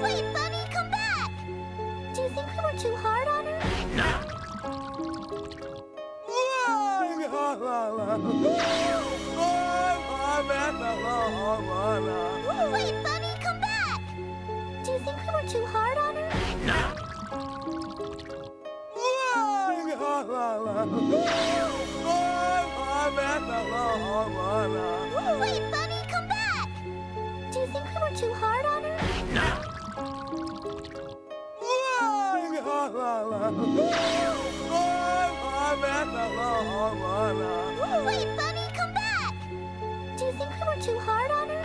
Wait, Bunny, come back! Do you think we were too hard on her? Wait, Bunny, come back! Do you think we were too hard on her? Wait, Bunny, come back! Do you think we were too hard on her? Wait, Bunny, come back! Do you think we were too hard on her?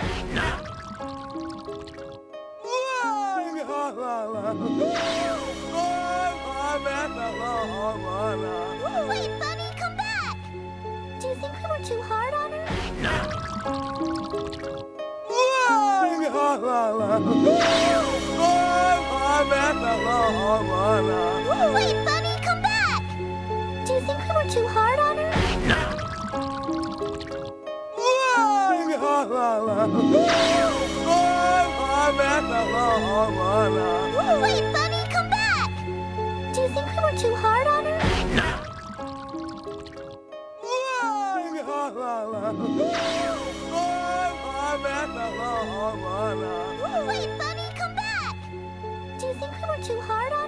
Wait, Bunny, come back! Do you think we were too hard on her? Wait, Bunny, come back! Do you think we were too hard on her? Wait, Bunny, come back! Do you think we were too hard on her? Wait, Bunny, come back! Do you think we were too hard on her?